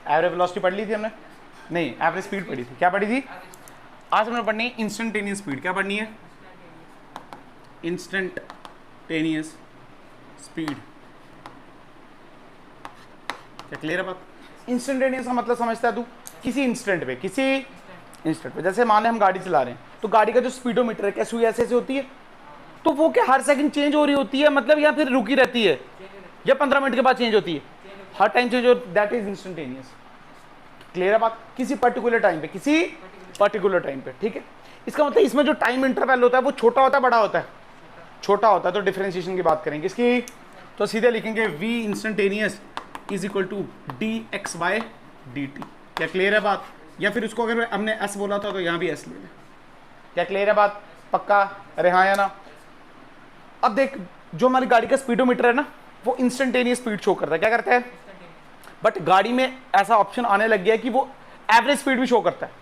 Average velocity पढ़ ली थी हमने? नहीं, एवरेज स्पीड पढ़ी थी। क्या पढ़ी थी? आज हमने पढ़नी है इंस्टेंटेनियस स्पीड। क्या पढ़नी है? Instantaneous speed. क्या क्लियर है बात? इंस्टेंटेनियस का मतलब समझता है तू? किसी इंस्टेंट पे, किसी इंस्टेंट पे। जैसे मान लें हम गाड़ी चला रहे हैं, तो गाड़ी का जो स्पीडोमीटर है क्या सुई ऐसे ऐसे होती है? तो वो क्या हर सेकंड चेंज हो रही होती है मतलब, या फिर रुकी रहती है, या 15 मिनट के बाद चेंज होती है? हर टाइम चेंज हो, दैट इज इंस्टेंटेनियस। क्लियर है बात? किसी पर्टिकुलर टाइम पे, किसी पर्टिकुलर टाइम पे, ठीक है। इसका मतलब इसमें जो टाइम इंटरवल होता है वो छोटा होता है बड़ा होता है? छोटा होता है। तो डिफरेंशिएशन की बात करेंगे इसकी, तो सीधे लिखेंगे v instantaneous is equal to dx by dt। क्या क्लियर है बात? या फिर उसको अगर हमने s बोला था तो यहाँ भी s ले लें। क्या क्लियर है बात? पक्का? अरे हाँ या ना? अब देख, जो हमारी गाड़ी का स्पीडोमीटर है ना, वो इंस्टेंटेनियस स्पीड शो करता है। क्या करता है? बट गाड़ी में ऐसा ऑप्शन आने लग गया है कि वो एवरेज स्पीड भी शो करता है।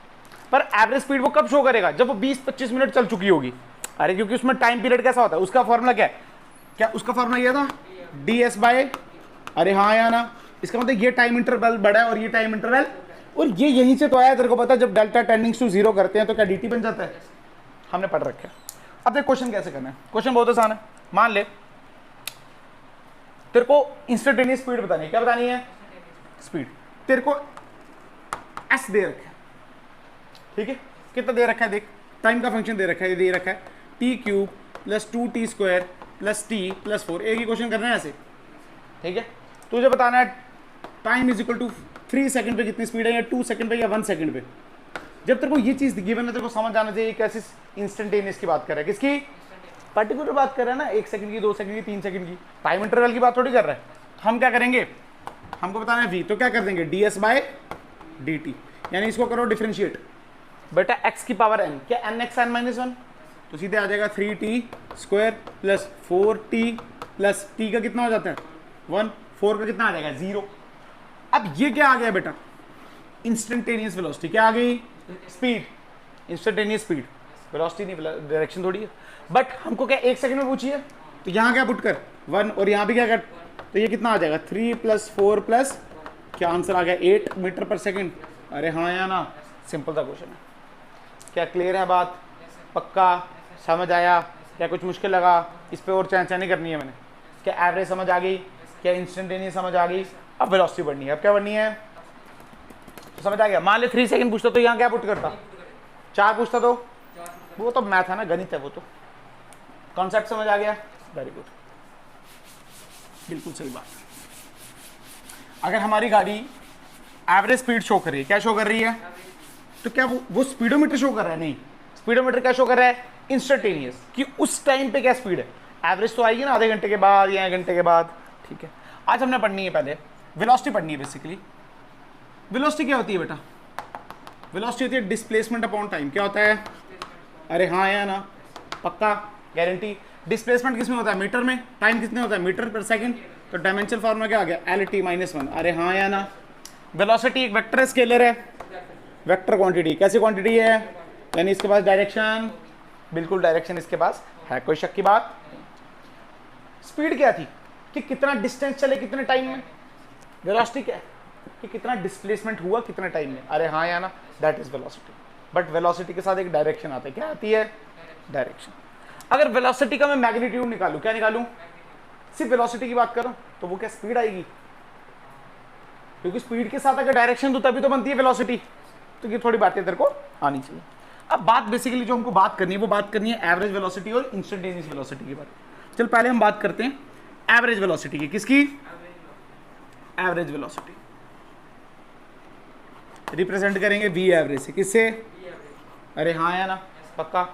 पर एवरेज स्पीड वो कब शो करेगा? जब वो 20-25 मिनट चल चुकी होगी। अरे क्योंकि उसमें टाइम पीरियड कैसा होता है, उसका फॉर्मूला क्या है? क्या उसका फॉर्मूला ये था? ds बाय, अरे हाँ या ना? इसका मतलब ये टाइम इंटरवल बड़ा है और ये टाइम इंटरवल, और ये यहीं से तो आया। तेरे को पता है जब डेल्टा टेंडिंग्स टू 0 करते हैं तो क्या dt बन जाता है? हमने पढ़ रखा है। अब देख क्वेश्चन कैसे करना है। क्वेश्चन बहुत आसान है। मान ले तेरे को इंस्टेंटेनियस स्पीड बतानी है। क्या बतानी है? स्पीड। तेरे को s दे रखा है, ठीक है। कितना दे रखा है? देख, टाइम का फंक्शन दे रखा है, ये दे रखा है t³ + 2t² + t + 4। एक ही क्वेश्चन करना है ऐसे, ठीक है। तुझे बताना है time is equal to 3 second पे कितनी स्पीड है, या 2 सेकंड पे, या 1 सेकंड पे। जब तेरे को ये चीज गिवन है, तेरे को समझ आना चाहिए कैसे इंस्टेंटेनियस की बात कर रहा है। किसकी? पर्टिकुलर बात कर रहा है ना, 1 सेकंड की, 2 सेकंड की, 3 सेकंड की। टाइम इंटरवल की बात थोड़ी कर रहा है। हम क्या करेंगे? हमको बताना है v, तो क्या कर देंगे? ds बाय dt, यानी इसको करो डिफरेंशिएट। बेटा x की पावर n, क्या nxn-1, तो सीधे आ जाएगा 3t² + 4t + t का कितना हो जाता है? 1। 4 का कितना आ जाएगा? 0। अब ये क्या आ गया बेटा? Instantaneous velocity. क्या आ गई? स्पीड। इंस्टेंटेनियस स्पीड, वेलोसिटी नहीं, डायरेक्शन थोड़ी है। बट हमको क्या 1 सेकंड में पूछी है, तो यहाँ क्या पुट कर 1, और यहाँ भी क्या कर, तो ये कितना आ जाएगा? 3 + 4 + क्या आंसर आ गया? 8 मीटर पर सेकंड। अरे हाँ या ना? सिंपल सा क्वेश्चन है। क्या क्लियर है बात? पक्का? समझ आया? क्या कुछ मुश्किल लगा? इस पर और चर्चा नहीं करनी है मैंने। क्या एवरेज समझ आ गई? क्या इंस्टेंटेनियस समझ आ गई? अब वेलोसिटी बढ़नी है। अब क्या बढ़नी है? तो समझ आ गया? मान ले 3 सेकंड पूछता तो यहाँ क्या पुट करता? 4 पूछता तो वो तो मैथ है ना, गणित है वो तो। कॉन्सेप्ट समझ आ गया? वेरी गुड, बिल्कुल सही बात। अगर हमारी गाड़ी एवरेज स्पीड शो कर रही है, क्या शो कर रही है? तो क्या वो स्पीडोमीटर शो कर रहा है? नहीं, स्पीडोमीटर क्या शो कर रहा है? इंस्टेंटेनियस, कि उस टाइम पे क्या स्पीड है। एवरेज तो आएगी ना आधे घंटे के बाद या 1 घंटे के बाद, ठीक है। आज हमने पढ़नी है पहले वेलोसिटी पढ़नी है। बेसिकली वेलोसिटी क्या होती है बेटा? वेलोसिटी होती है डिस्प्लेसमेंट अपॉन टाइम। क्या होता है? अरे हाँ या ना? पक्का? गारंटी? डिस्प्लेसमेंट किस में होता है? मीटर में। टाइम कितने होता है? मीटर पर सेकंड। तो डायमेंशनल फॉर्मूला क्या आ गया? LT-1। अरे हाँ या ना? वेलोसिटी एक वेक्टर है, स्केलर है? Vector quantity. कैसी क्वांटिटी है? यानी इसके पास डायरेक्शन, बिल्कुल डायरेक्शन इसके पास है, कोई शक की बात? स्पीड क्या थी? कि कितना डिस्टेंस चले कितने टाइम में। वेलोसिटी क्या है? कि कितना डिस्प्लेसमेंट हुआ कितने टाइम में। अरे हाँ या ना? That is velocity. But velocity के साथ एक डायरेक्शन आता है। क्या आती है? डायरेक्शन। अगर वेलोसिटी का मैं मैग्नीट्यूड निकालूं, क्या निकालूं? सिर्फ वेलोसिटी की बात करूं तो वो क्या स्पीड आएगी? क्योंकि स्पीड के साथ अगर डायरेक्शन दो तभी तो बनती है वेलोसिटी। तो ये थोड़ी बातें तेरे को आनी चाहिए। अब बात बेसिकली जो हमको बात करनी है वो बात करनी है एवरेज वेलोसिटी और इंस्टेंटेनियस वेलोसिटी की बात। चल पहले हम बात करते हैं एवरेज वेलोसिटी की। किसकी? एवरेज वेलोसिटी रिप्रेजेंट करेंगे v एवरेज से। किससे? अरे हाँ या ना? पक्का?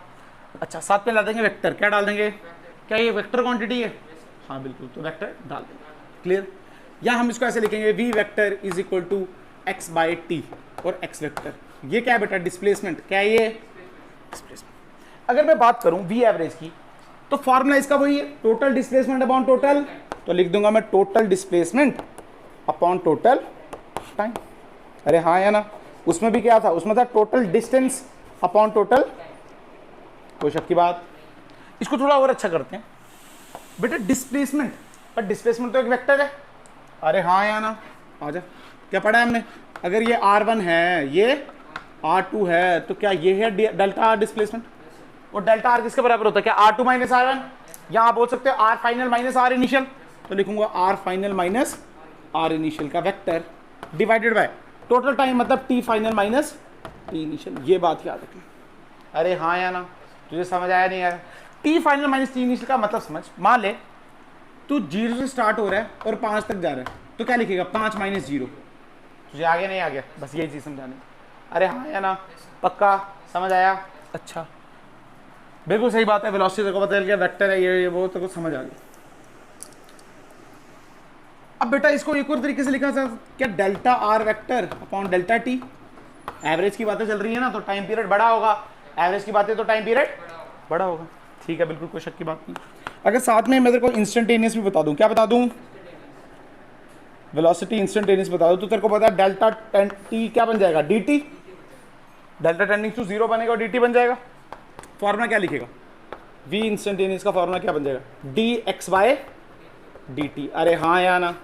अच्छा, साथ में ला देंगे वेक्टर। क्या डाल देंगे? क्या ये वेक्टर क्वांटिटी है? हाँ बिल्कुल, तो वेक्टर डाल देंगे। क्लियर? या हम इसको ऐसे लिखेंगे v vector is equal to x by T, और x वेक्टर ये क्या है बेटा? डिस्प्लेसमेंट। क्या है ये? डिस्प्लेसमेंट। अगर मैं बात करूं v एवरेज की तो फॉर्मूला इसका वही है, टोटल डिस्प्लेसमेंट अपॉन टोटल। तो लिख दूंगा मैं total displacement upon total time. अरे हाँ या ना? उसमें भी क्या था? उसमें था टोटल डिस्टेंस अपॉन टोटल, कोई शक की बात? इसको थोड़ा और अच्छा करते हैं बेटा, डिस्प्लेसमेंट। पर डिस्प्लेसमेंट तो एक वेक्टर है। अरे हाँ या ना? आ जा, क्या पढ़ा है हमने? अगर ये R1 है, ये R2 है, तो क्या ये है डेल्टा आर डिस्प्लेसमेंट? और डेल्टा आर किसके बराबर होता है? क्या R2 माइनस R1, या आप बोल सकते हो R final minus R initial. तो लिखूंगा R final minus R initial का vector divided by total time, मतलब T final minus T initial. ये बात याद रखना। अरे हाँ या ना, तुझे समझ आया नहीं यार? T final minus T initial का मतलब समझ। मान ले तू 0 से स्टार्ट हो रहा है और 5 तक जा रहा है, तो क्या लिखेगा? 5 माइनस 0। तुझे आगे नहीं आ गया? बस यही चीज समझाने। अरे हाँ या ना? पक्का समझ आया? अच्छा, बिल्कुल सही बात है। वेलोसिटी तेरे को पता चल गया, वेक्टर है ये वो, तेरे को समझ आ गया। अब बेटा इसको एक और तरीके से लिखा जा सकता, क्या delta R vector upon delta T. Average की बातें चल रही है ना, तो टाइम पीरियड बड़ा होगा। एवरेज की बातें तो टाइम पीरियड बड़ा होगा। ठीक है, बिल्कुल कोई शक की बात नहीं। अगर साथ में मैं तेरे को इंस्टेंटेनियस भी बता दूं, क्या बता दूं? वेलोसिटी इंस्टेंटेनियस बता दूं, तो तेरे को पता है डेल्टा टी क्या बन जाएगा? D T. Delta tending to 0 बनेगा और डी टी बन जाएगा। फॉर्मूला क्या लिखेगा? वी इंस्टेंटेनियस का फॉर्मूला क्या बन जाएगा? D X by D T. अरे हाँ या ना?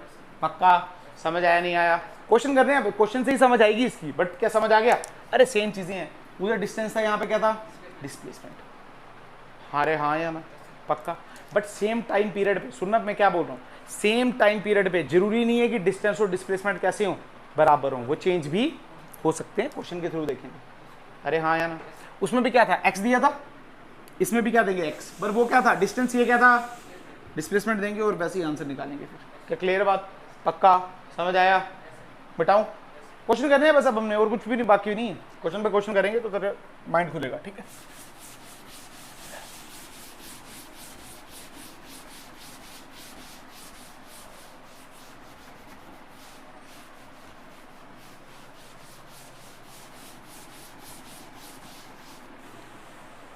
पक्का समझ आया नहीं आया? क्वेश्चन कर रहे हैं, क्वेश्चन से ही समझ आएगी इसकी, बट क्या समझ आ गया? अरे सेम चीजें हैं। उधर डिस्टेंस था, यहाँ पे क्या था? डिस्प्लेसमेंट। अरे हाँ या ना? पक्का। बट सेम टाइम पीरियड पे, सुनना मैं क्या बोल रहा हूँ, सेम टाइम पीरियड पे जरूरी नहीं है कि डिस्टेंस और डिस्प्लेसमेंट कैसे हो? बराबर हो। वो चेंज भी हो सकते हैं, क्वेश्चन के थ्रू देखेंगे। अरे हाँ या ना? उसमें भी क्या था? एक्स दिया था, इसमें भी क्या देंगे? एक्स। पर वो क्या था? डिस्टेंस। ये क्या था? डिस्प्लेसमेंट देंगे और वैसे ही आंसर निकालेंगे। फिर क्या क्लियर बात? पक्का समझ आया? बताऊं? क्वेश्चन करने हैं बस अब हमने, और कुछ भी नहीं, बाकी नहीं है। क्वेश्चन पे क्वेश्चन करेंगे तो तेरा माइंड खुलेगा। ठीक है,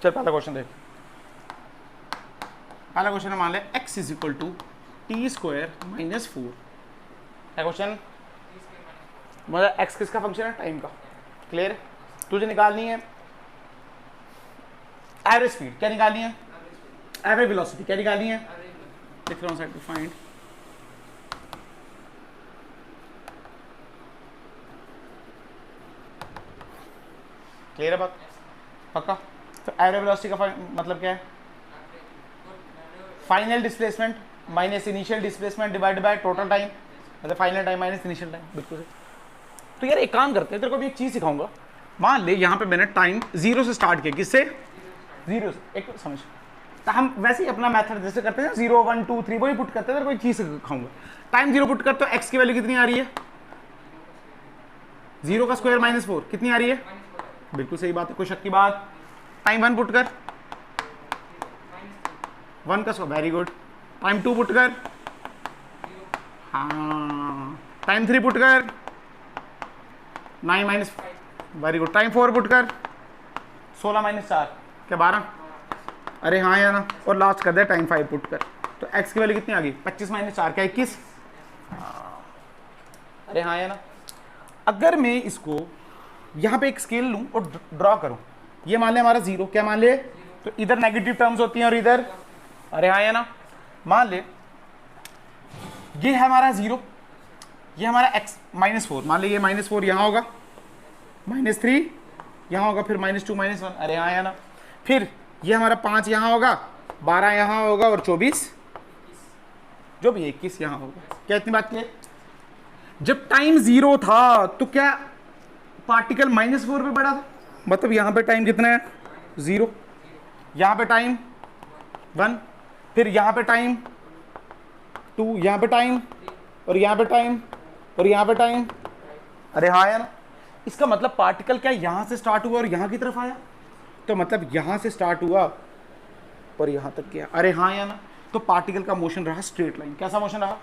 चल पहला क्वेश्चन देख। पहला क्वेश्चन मान ले x is equal to T square minus 4। क्या क्वेश्चन? मतलब x किसका फंक्शन है? टाइम का। क्लियर है? तुझे निकालनी है एवरेज स्पीड। क्या निकालनी है? Average velocity. क्या निकालनी है? लिख रहा हूं साइड पे, फाइंड क्लियर है बात? पक्का। तो एवरेज वेलोसिटी का मतलब क्या है? Final displacement minus initial displacement divide by total time, मतलब final time minus initial time. बिल्कुल सही। तो यार एक काम करते हैं, तेरे को भी एक चीज सिखाऊंगा। मान ले यहाँ पे मैंने टाइम 0 से स्टार्ट किया। किससे? 0 से। एक समझ, तो हम वैसे ही अपना मेथड जैसे करते हैं 0 1 2 3 वही पुट करते हैं। तेरे को एक चीज सिखाऊंगा। टाइम 0 पुट कर, तो एक्स की वैल्यू कितनी आ रही है? 0 का स्क्वायर माइनस 4 कितनी आ रही है? बिल्कुल सही बात है, कोई शक की बात? टाइम 1 पुट कर, 1 का square, very good. Time 2 put कर, हाँ। टाइम 3 पुट कर, 9 minus, very good. Time 4 put कर, 16 माइनस 4 क्या 12? अरे हाँ या ना? और लास्ट कर दे टाइम 5 पुट कर, तो एक्स की वैल्यू कितनी आ गई? 25 माइनस 4 क्या 21? अरे हाँ या ना? अगर मैं इसको यहाँ पे एक स्केल लूँ और ड्रॉ करूँ, ये मान ले हमारा 0, क्या मान ले? तो इधर नेगेटिव टर्म्स होती हैं और इधर, अरे हाँ या ना? मान ले ये है हमारा 0, ये हमारा x माइनस 4, मान ले ये माइनस 4 यहाँ होगा, माइनस 3 यहाँ होगा, फिर माइनस 2 माइनस 1, अरे हाँ या ना? फिर ये हमारा 5 यहाँ होगा, 12 यहाँ होगा और 24 जो भी 21 यहाँ होगा। क्या इतनी बात की? जब टाइम 0 था तो क्या पार्टिकल माइनस 4 पे बढ़ा था? मतलब यहाँ पे टाइम कितना है? 0, यहाँ पे टाइम 1, फिर यहाँ पे टाइम 2, यहाँ पे टाइम, और यहाँ पे टाइम, और यहाँ पे टाइम। अरे हाँ या ना? इसका मतलब पार्टिकल क्या यहाँ से स्टार्ट हुआ और यहाँ की तरफ आया? तो मतलब यहाँ से स्टार्ट हुआ और यहाँ तक गया। अरे हाँ या ना? तो पार्टिकल का मोशन रहा स्ट्रेट लाइन। कैसा मोशन रहा?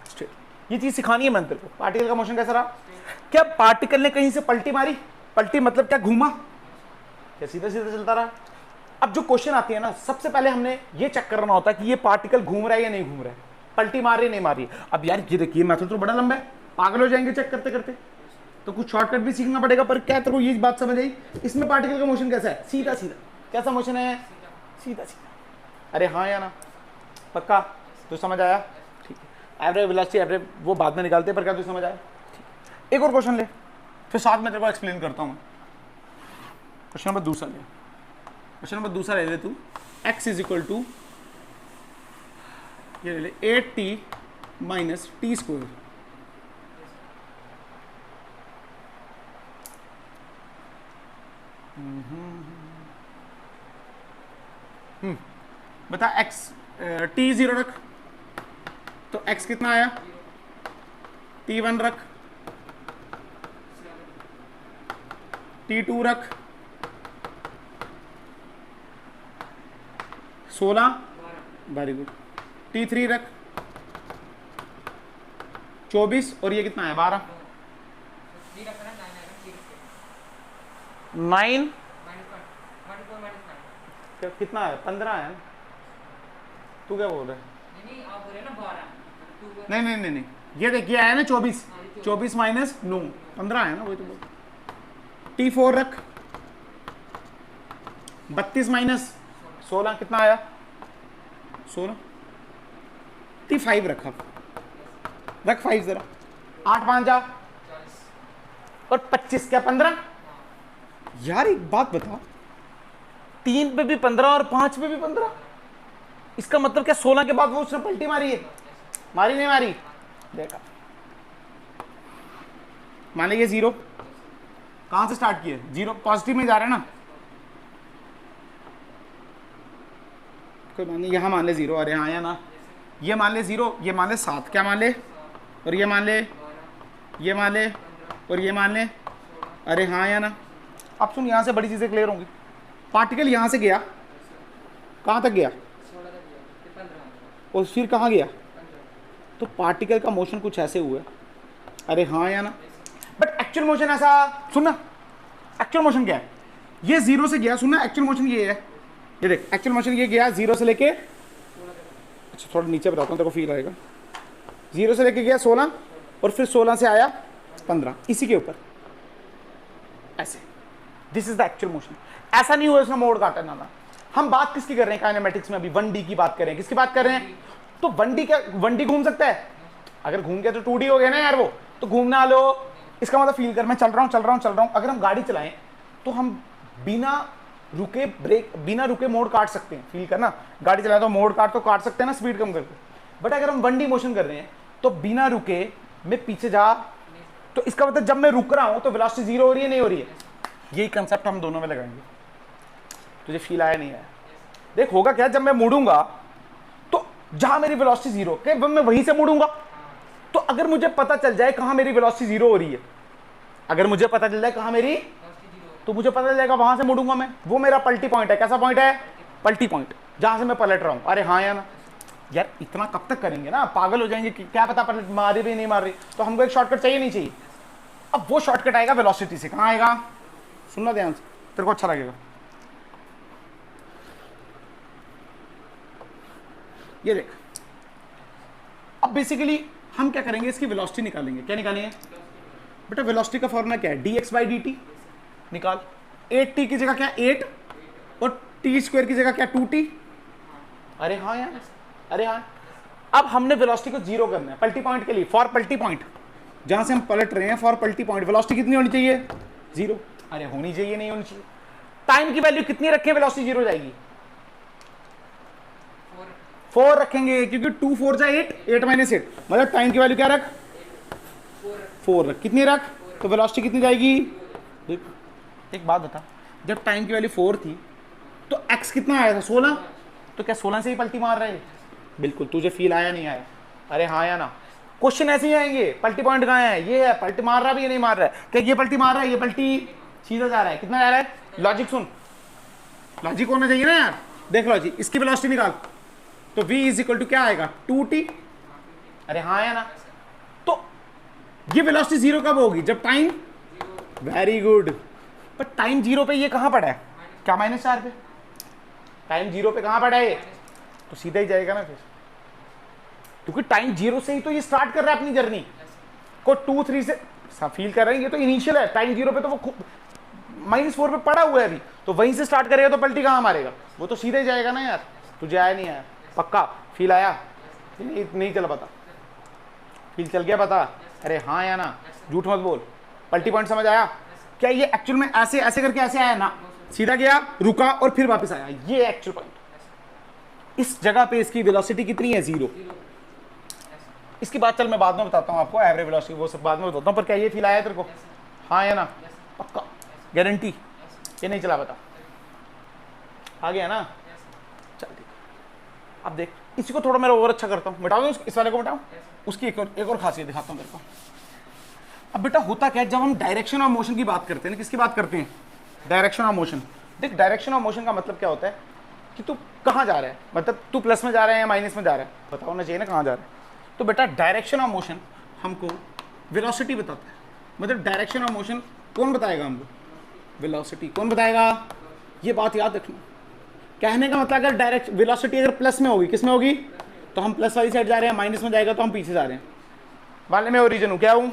स्ट्रेट। ये चीज सिखानी है मैंने तेरे को। पार्टिकल का मोशन कैसा रहा? क्या पार्टिकल ने कहीं से पलटी मारी? पलटी मतलब क्या? घूमा? क्या सीधा सीधा चलता रहा? अब जो क्वेश्चन आती है ना, सबसे पहले हमने ये चेक करना होता है कि ये पार्टिकल घूम रहा है या नहीं घूम रहा है, पलटी मार रही नहीं मार रही। अब यार ये देखिए मेथड तो बड़ा लंबा है, पागल हो जाएंगे चेक करते करते, तो कुछ शॉर्टकट भी सीखना पड़ेगा। पर क्या तेरे को ये बात समझ आई? इसमें पार्टिकल का मोशन कैसा है? सीधा सीधा। कैसा मोशन है? सीधा सीधा। अरे हाँ या ना? पक्का? तो समझ आया? ठीक है। एवरेज वेलोसिटी एवरेज वो बाद में निकालते हैं, पर क्या तू समझ आया? ठीक। एक और क्वेश्चन ले, फिर साथ में तेरे को एक्सप्लेन करता हूँ। क्वेश्चन नंबर दूसरा ले, क्वेश्चन नंबर दूसरा ले तू, x इज इक्वल टू ये ले 8t माइनस टी स्क्वायर। बता x t 0 रख तो x कितना आया, t1 रख, t2 रख 16, वेरी गुड, t3 रख 24 और ये कितना है 12, 9 कितना है 15 है। तू क्या बोल रहा है? नहीं नहीं नहीं नहीं, ये देखिए आया ना 24, 24 माइनस 9 15 है ना, वही तो बोल। t4 रख 32 माइनस 16 कितना आया 16, t5 रखा, रख 5 जरा, 8 5 जा और 25 क्या 15। यार एक बात बता, 3 पे भी 15 और 5 पे भी 15, इसका मतलब क्या 16 के बाद वो उसने पलटी मारी है, मारी नहीं मारी, देखा। मान लीजिए 0, कहां से स्टार्ट किए 0, पॉजिटिव में जा रहे हैं ना, कोई मान ली यहां मान ले 0, अरे हाँ या ना, ये मान ले 0, ये मान ले 7, क्या मान ले, और ये मान ले, ये मान ले और ये मान ले, अरे हाँ या ना। अब सुन, यहां से बड़ी चीजें क्लियर होंगी। पार्टिकल यहां से गया, कहां तक गया और फिर कहां गया, तो पार्टिकल का मोशन कुछ ऐसे हुआ, अरे हाँ या ना। बट एक्चुअल मोशन ऐसा, सुनना एक्चुअल मोशन क्या है, ये 0 से गया, सुनना एक्चुअल मोशन ये है, ये देख एक्चुअल मोशन ये गया 0 से लेके, अच्छा थोड़ा नीचे बताता हूँ तेरे को फील आएगा, 0 से लेके गया 16 और फिर 16 से आया 15, इसी के ऊपर ऐसे, this is the actual motion. ऐसा नहीं हुआ उसने मोड़ काटा ना। हम बात किसकी कर रहे हैं काइनेमेटिक्स में, अभी 1D की बात कर रहे हैं, किसकी बात कर रहे हैं, तो 1D क्या 1D घूम सकता है, अगर घूम गया तो 2D हो गया ना यार, वो तो घूमना लो, इसका मतलब फील कर, मैं चल रहा हूं। अगर हम गाड़ी चलाएं तो हम बिना रुके ब्रेक, बिना रुके मोड़ काट सकते हैं, फील करना, गाड़ी चलाएं तो मोड़ काट सकते हैं ना स्पीड कम करके। बट अगर हम 1D मोशन कर रहे हैं तो बिना रुके मैं पीछे जा, तो इसका मतलब जब मैं रुक रहा हूं तो वेलोसिटी 0 हो रही है नहीं हो रही है, यही कंसेप्ट हम दोनों में लगाएंगे। तुझे फील आया नहीं आया? देख होगा क्या, जब मैं मुड़ूंगा तो जहां मेरी वेलोसिटी 0 के मैं वहीं से मुड़ूंगा, तो अगर मुझे पता चल जाए कहां मेरी वेलोसिटी 0 हो रही है, अगर मुझे पता चल जाए कहां मेरी, तो मुझे पता चल जाएगा वहां से मुड़ूंगा मैं, वो मेरा पलटी पॉइंट है। कैसा पॉइंट है? पलटी पॉइंट, जहां से मैं पलट रहा हूं। अरे हाँ या ना यार, इतना कब तक करेंगे ना, पागल हो जाएंगे कि क्या पता पलट मार रही भी नहीं मार रही, तो हमको एक शॉर्टकट चाहिए नहीं चाहिए। अब वो शॉर्टकट आएगा वेलोसिटी से, कहां आएगा, सुनना ध्यान से, तेरे को अच्छा लगेगा। ये देख, अब बेसिकली हम क्या करेंगे, इसकी वेलोसिटी निकालेंगे। क्या निकालेंगे बेटा? वेलोसिटी का फॉर्मूला क्या है, dx बाई dt निकाल। 8t की जगह क्या 8 और t स्क्वायर की जगह क्या 2t। अरे हाँ यार, अरे हाँ। अब हमने वेलोसिटी को 0 करना है पलटी पॉइंट के लिए, फॉर पलटी पॉइंट, जहां से हम पलट रहे हैं फॉर पलटी पॉइंट वेलोसिटी कितनी होनी चाहिए 0। अरे होनी चाहिए नहीं होनी चाहिए। टाइम की वैल्यू कितनी रखें वेलोसिटी 0 हो जाएगी, 4 रखेंगे, क्योंकि 2 4 जा 8, 8 माइनस 8, मतलब टाइम की वैल्यू क्या रख 4 रख। कितनी रख, तो वेलोसिटी कितनी जाएगी। एक बात बता, जब टाइम की वैल्यू 4 थी तो x कितना आया था 16, तो क्या 16 से ही पलटी मार रहे हैं? बिल्कुल। तुझे फील आया नहीं आया? अरे हाँ या ना। क्वेश्चन ऐसे ही आएंगे, पलटी पॉइंट कहाँ है, ये है, पलटी मार रहा भी ये नहीं मार रहा है, क्या ये पलटी मार रहा है, ये पलटी सीधा जा रहा है, कितना जा रहा है। लॉजिक सुन, लॉजिक होना चाहिए ना यार। देख लॉजिक, इसकी वेलोसिटी निकाल, तो v इज इक्वल टू क्या आएगा 2t। अरे हाँ या ना। तो ये वेलोसिटी 0 कब होगी, जब टाइम, वेरी गुड, पर टाइम 0 पे ये कहां पड़ा है, क्या -4 पे, टाइम 0 पे कहां पड़ा है, तो सीधा ही जाएगा ना फिर, क्योंकि टाइम 0 से ही तो ये स्टार्ट कर रहा है अपनी जर्नी को। 2 3 से फील कर रहे हैं, ये तो इनिशियल है, टाइम 0 पे तो वो -4 पे पड़ा हुआ है अभी, तो वहीं से स्टार्ट करेगा तो पलटी कहां मारेगा, वो तो सीधा ही जाएगा ना यार। तुझे आया नहीं आया, पक्का फील आया नहीं चला पता, फील चल गया पता। अरे हाँ या ना, झूठ मत बोल, पलटी पॉइंट समझ आया? क्या ये एक्चुअल में ऐसे ऐसे करके ऐसे आया ना, सीधा गया, रुका और फिर वापस आया, ये एक्चुअल पॉइंट। इस जगह पे इसकी वेलोसिटी कितनी है? 0। इसकी बात चल मैं बाद में बताता हूँ आपको, एवरेज वेलोसिटी वो सब बाद में बताता हूँ, पर क्या ये फील आया तेरे को? हाँ या ना? पक्का गारंटी? ये नहीं चला बता, आ गया ना? चल ठीक। अब देख इसी को थोड़ा मैं और अच्छा करता हूँ, मिटाओ इस वाले को, मिटाओ। उसकी एक और खासियत दिखाता हूँ तेरे को। अब बेटा होता क्या है, जब हम डायरेक्शन ऑफ मोशन की बात करते हैं ना, किसकी बात करते हैं? Direction of motion. देख डायरेक्शन ऑफ मोशन का मतलब क्या होता है कि तू कहाँ जा रहा है, मतलब तू प्लस में जा रहा है या माइनस में जा रहा है, बताओ ना चाहिए ना कहाँ जा रहा है। तो बेटा डायरेक्शन ऑफ मोशन हमको वेलोसिटी बताता है, मतलब डायरेक्शन ऑफ मोशन कौन बताएगा हमको? वेलोसिटी। कौन बताएगा? ये बात याद रखना। कहने का मतलब अगर डायरेक्ट वेलोसिटी अगर प्लस में होगी, किस में होगी? तो हम प्लस वाली साइड जा रहे हैं, माइनस में जाएगा तो हम पीछे जा रहे हैं। मान ले मैं ओरिजिन हूँ, क्या हूँ?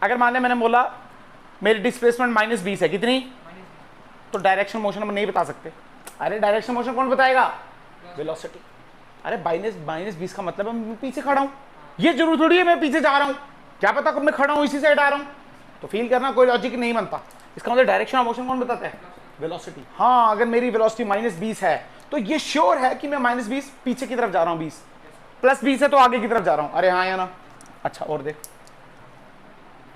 अगर मान ले मैंने बोला मेरी डिस्प्लेसमेंट -20 है, कितनी? तो डायरेक्शन मोशन हम नहीं बता सकते। अरे डायरेक्शन मोशन कौन बताएगा? वेलोसिटी। अरे -20 का मतलब मैं पीछे खड़ा हूँ, ये जरूर थोड़ी है मैं पीछे जा रहा हूँ, क्या पता कब मैं खड़ा हूँ इसी साइड आ रहा हूँ। तो फील करना कोई लॉजिक नहीं बनता। इसका मतलब डायरेक्शन ऑफ मोशन कौन बताता है? वेलोसिटी। हाँ अगर मेरी वेलोसिटी -20 है तो ये श्योर है कि मैं -20 पीछे की तरफ जा रहा हूँ, 20 +20 है तो आगे की तरफ जा रहा हूँ। अरे हाँ या ना? अच्छा और देख,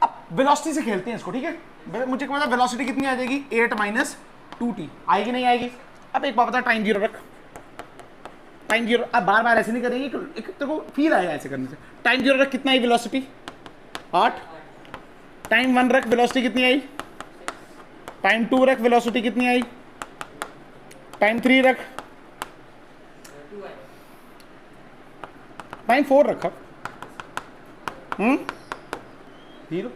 अब वेलोसिटी से खेलते हैं इसको, ठीक है? मुझे क्या पता वेलोसिटी कितनी आ जाएगी? 8 - 2t आएगी नहीं आएगी? अब एक बात बता, टाइम 0 रख, टाइम 0। अब बार बार ऐसे नहीं करेंगे, एक तेरे को फील आएगा ऐसे करने से। टाइम 0 रख, कितना आई वेलोसिटी? 8। टाइम 1 रख, वेलोसिटी कितनी आई? टाइम 2 रख, वेलोसिटी कितनी आई? टाइम 3 रख, टाइम 4 रखा। 0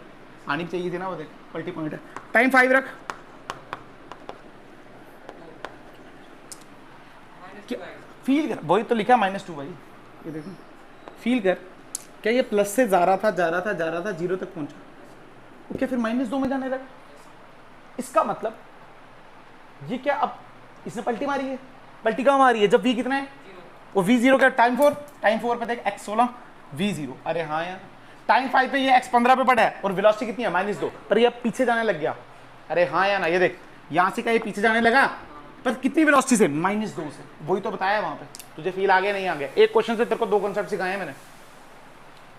आनी चाहिए थी ना, वो देख पलटी पॉइंट है। टाइम 5 रख, फील कर, वही तो लिखा -2 भाई, ये देखो फील कर। क्या ये प्लस से जा रहा था 0 तक पहुंचा, ओके फिर -2 में जाने लगा। इसका मतलब ये क्या, अब इसने पलटी मारी है। पलटी कहाँ मारी है? जब v कितना है? वो v0 का टाइम 4, टाइम 4 पे देख x16 v0। अरे हाँ यार, टाइम 5 पे ये x15 पे पड़ा है और वेलोसिटी कितनी है? -2, पर ये पीछे जाने लग गया। अरे हाँ या ना? ये देख यहाँ से क्या ये पीछे जाने लगा, पर कितनी वेलोसिटी से? -2 से। वही तो बताया वहां पे। तुझे फील आ गया नहीं आ गया? एक क्वेश्चन से तेरे को 2 कॉन्सेप्ट सिखाए हैं मैंने,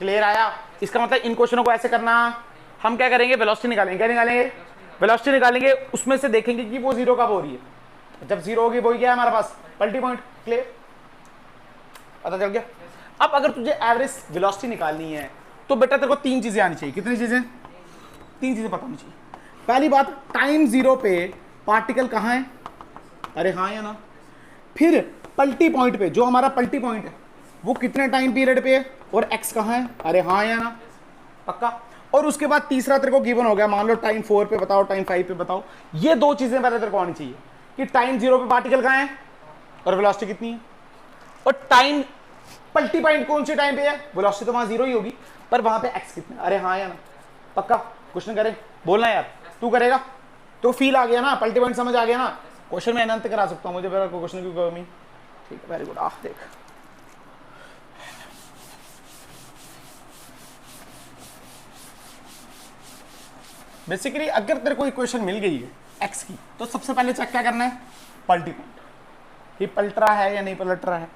क्लियर आया? इसका मतलब इन क्वेश्चनों को ऐसे करना। हम क्या करेंगे? वेलोसिटी निकालेंगे। क्या निकालेंगे? वेलोसिटी निकालेंगे, उसमें से देखेंगे कि वो 0 कब हो रही है। जब 0 होगी वही क्या है हमारे पास? पलटी पॉइंट। क्लियर? पता चल गया? अब अगर तुझे एवरेज वेलोसिटी निकालनी है तो बेटा तेरे को 3 चीजें आनी चाहिए। कितनी चीजें? 3 चीजें पता होनी चाहिए। पहली बात, टाइम 0 पे पार्टिकल कहाँ है? अरे हाँ या ना? फिर पलटी पॉइंट पे, जो हमारा पलटी पॉइंट है वो कितने टाइम पीरियड पे है और x कहाँ है? अरे हाँ या ना? पक्का। और उसके बाद तीसरा तेरे को गिवन हो गया, मान लो टाइम 4 पे बताओ, टाइम 5 पे बताओ। ये 2 चीजें पहले तेरे को आनी चाहिए कि टाइम 0 पे पार्टिकल कहाँ है और वेलोसिटी कितनी है, और टाइम पलटी पॉइंट कौन से टाइम पे है? वेलोसिटी तो वहां 0 ही होगी, पर वहां पे x कितना? अरे हाँ या ना? पक्का। क्वेश्चन करें, बोलना यार, तू करेगा तो फील आ गया ना, पलटी पॉइंट समझ आ गया ना? क्वेश्चन में अनंत करा सकता हूँ, मुझे क्वेश्चन की कमी। ठीक है, वेरी गुड। देख बेसिकली अगर तेरे को इक्वेशन मिल गई है x की, तो सबसे पहले चेक क्या करना है? पलटी पॉइंट, ये पलट रहा है या नहीं पलट रहा है।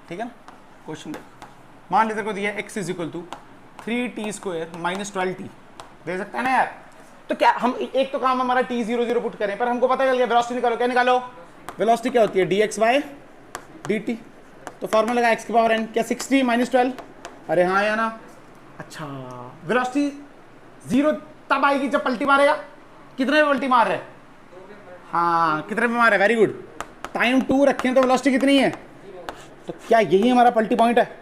ठीक है ना? क्वेश्चन देख, मान लेते को दिया x = 3t² - 12t, दे सकता है ना यार? तो क्या हम एक तो काम हमारा t00 पुट करें, पर हमको पता चल गया वेलोसिटी निकालो। क्या निकालो? वेलोसिटी क्या होती है? dx/dt। तो फॉर्मूला लगा x⁴n, क्या 60 - 12? अरे हाँ या ना? अच्छा, वेलोसिटी 0 तब आएगी जब पलटी मारेगा। कितने पे पलटी मार रहे? हाँ, कितने पे मार रहे? Very good. टाइम 2 रखें तो वेलोसिटी कितनी है? तो क्या यही हमारा पलटी पॉइंट है?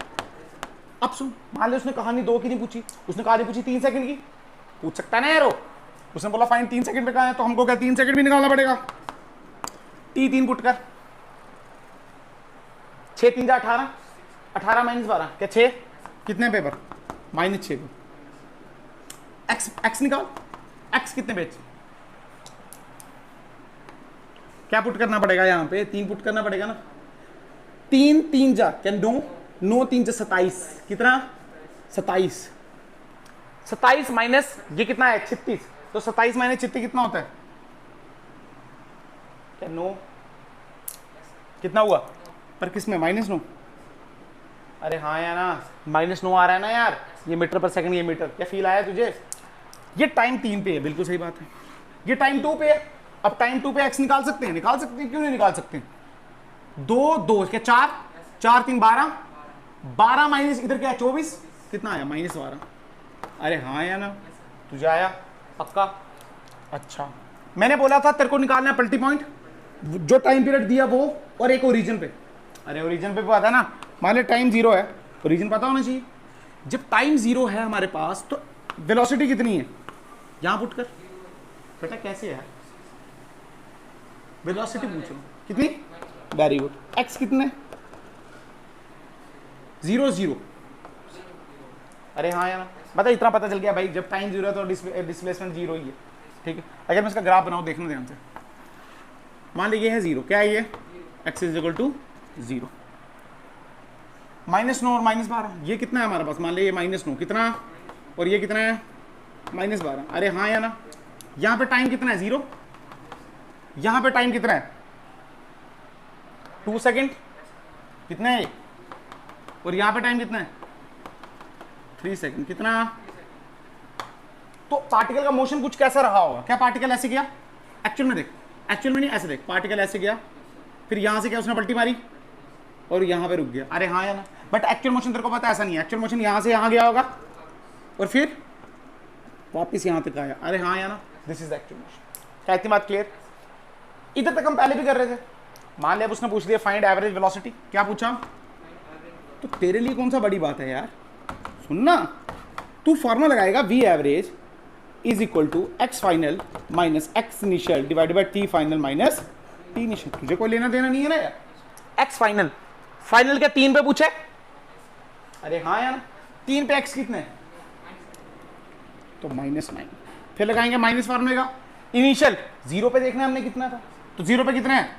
अब सुन, मान लो उसने कहानी 2 की नहीं पूछी, उसने कहानी पूछी 3 सेकंड की। पूछ सकता है ना यार? उसने बोला फाइन 3 सेकंड पे कहाँ है, तो हमको क्या 3 सेकंड भी निकालना पड़ेगा। t3 पुट कर, 6 3 18, 18 - 12 क्या 6? कितने पेपर? -6 पे। x निकाल, x कितने पे? क्या पुट करना पड़ेगा यहाँ पे? 3 पुट करना पड़ेगा ना। 3 3 जा क्या 9, 9 3 जा 27, कितना? 27 27 माइनस ये कितना है? 36, तो 27 माइनस चित्ती कितना होता है? क्या 9? कितना हुआ? पर किस में? -9। अरे हाँ यार ना, -9 आ रहा है ना यार, ये मीटर पर सेकंड, ये मीटर। क्या फील आया तुझे? ये टाइम 3 पे है, बिल्कुल सही बात है। ये टाइम 2 पे है। अब टाइम 2 पे x निकाल सकते हैं? निकाल सकते हैं, क्यों नहीं निकाल सकते? 2 2 क्या 4, 4 3 12, 12 माइनस इधर क्या 24, कितना आया? -12। अरे हाँ या ना, तुझे आया पक्का? अच्छा, मैंने बोला था तेरे को निकालना है पलटी पॉइंट, जो टाइम पीरियड दिया वो, और एक ओरिजिन पे। अरे ओरिजिन पे पता है ना, मान लो टाइम 0 है, ओरिजिन पता होना चाहिए। जब टाइम 0 है हमारे पास तो वेलोसिटी कितनी है? यहां पुट कर बेटा। कैसे है वेलोसिटी? पूछो कितनी? Very good. एक्स कितने? 0 0। अरे हाँ यार, बता, इतना पता चल गया भाई, जब टाइम 0 है तो डिस्प्लेसमेंट 0 ही है। ठीक है, अगर मैं इसका ग्राफ बनाऊं, देखना ध्यान से। मान लीजिए है 0, क्या है ये? x is equal to 0। -9 और -12, ये कितना है हमारे पास? मान लीजिए -9 कितना, और ये कितना है? -12। अरे हाँ या ना, यहाँ पे टाइम कितना है? 0। यहाँ पे टाइम कितना है? 2 सेकेंड, कितना है? और यहाँ पे टाइम कितना है? 3 सेकेंड, कितना? तो पार्टिकल का मोशन कुछ कैसा रहा होगा? क्या पार्टिकल ऐसे किया? एक्चुअल में देख, एक्चुअल में नहीं, ऐसे देख, पार्टिकल ऐसे गया, फिर यहां से क्या उसने पलटी मारी और यहां पे रुक गया। अरे हाँ या ना, बट एक्चुअल मोशन तेरे को पता है ऐसा नहीं है। एक्चुअल मोशन यहां से यहां गया होगा और फिर वापस यहां तक आया। अरे हाँ या ना, दिस इज एक्चुअल मोशन। क्या इतनी बात क्लियर? इधर तक हम पहले भी कर रहे थे। मान लिया उसने पूछ लिया फाइंड एवरेज वेलोसिटी, क्या पूछा? तो तेरे लिए कौन सा बड़ी बात है यार? सुनना, तू फॉर्मूला लगाएगा v average is equal to X final minus X initial divided by T final minus T initial. तुझे कोई लेना देना नहीं है ना यार। एक्स फाइनल, फाइनल क्या 3 पे पूछे? अरे हाँ यार, 3 पे एक्स कितने? तो -9। फिर लगाएंगे माइनस फॉर्मूले का। इनिशियल 0 पे देखना है हमने कितना था, तो 0 पे कितना है?